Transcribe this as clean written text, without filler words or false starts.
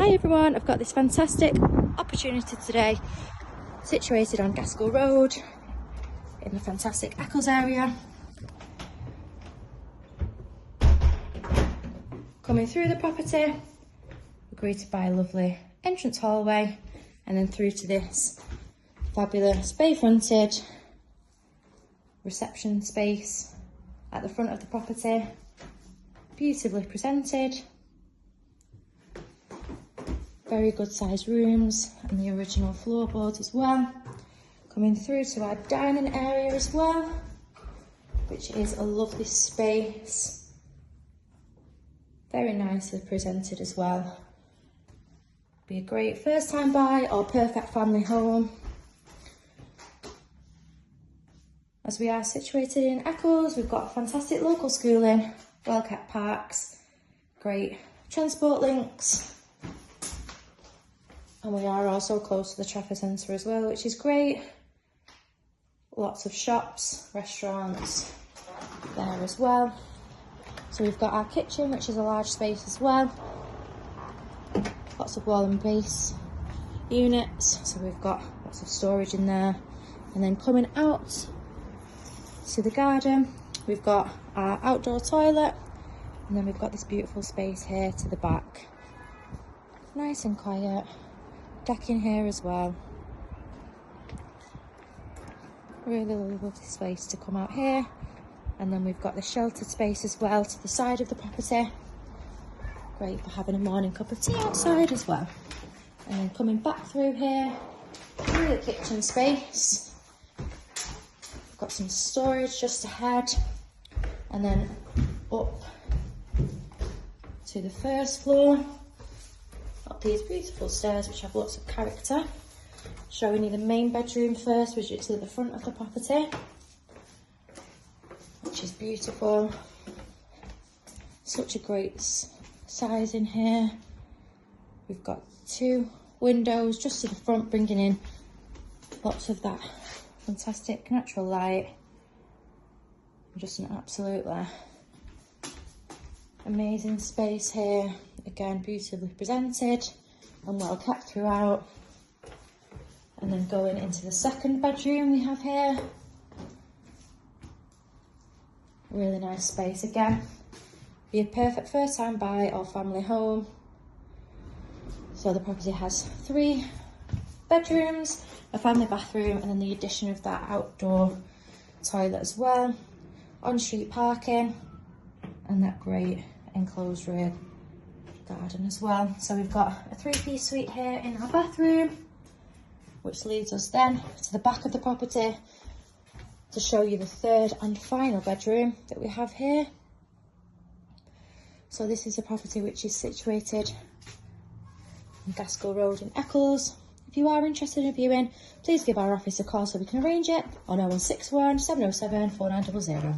Hi everyone, I've got this fantastic opportunity today, situated on Gaskell Road in the fantastic Eccles area. Coming through the property, we're greeted by a lovely entrance hallway and then through to this fabulous bay-fronted reception space at the front of the property, beautifully presented. Very good sized rooms and the original floorboards as well. Coming through to our dining area as well, which is a lovely space. Very nicely presented as well. Be a great first time buy or perfect family home. As we are situated in Eccles, we've got fantastic local schooling, well kept parks, great transport links. And we are also close to the Trafford Centre as well, which is great. Lots of shops, restaurants there as well. So we've got our kitchen, which is a large space as well. Lots of wall and base units. So we've got lots of storage in there. And then coming out to the garden, we've got our outdoor toilet. And then we've got this beautiful space here to the back. Nice and quiet. Decking here as well. Really lovely space to come out here. And then we've got the sheltered space as well to the side of the property. Great for having a morning cup of tea outside as well. And then coming back through here, through the kitchen space. We've got some storage just ahead. And then up to the first floor. Up these beautiful stairs which have lots of character. Showing you the main bedroom first, which is to the front of the property, which is beautiful. Such a great size in here. We've got 2 windows just to the front, bringing in lots of that fantastic natural light. Just an absolutely amazing space here. Again, beautifully presented and well kept throughout. And then going into the second bedroom we have here. Really nice space again. Be a perfect first time buy or family home. So the property has 3 bedrooms, a family bathroom, and then the addition of that outdoor toilet as well. On-street parking and that great enclosed rear garden as well. So we've got a 3-piece suite here in our bathroom, which leads us then to the back of the property to show you the 3rd and final bedroom that we have here. So this is a property which is situated on Gaskell Road in Eccles. If you are interested in viewing, please give our office a call so we can arrange it on 0161 707 4900.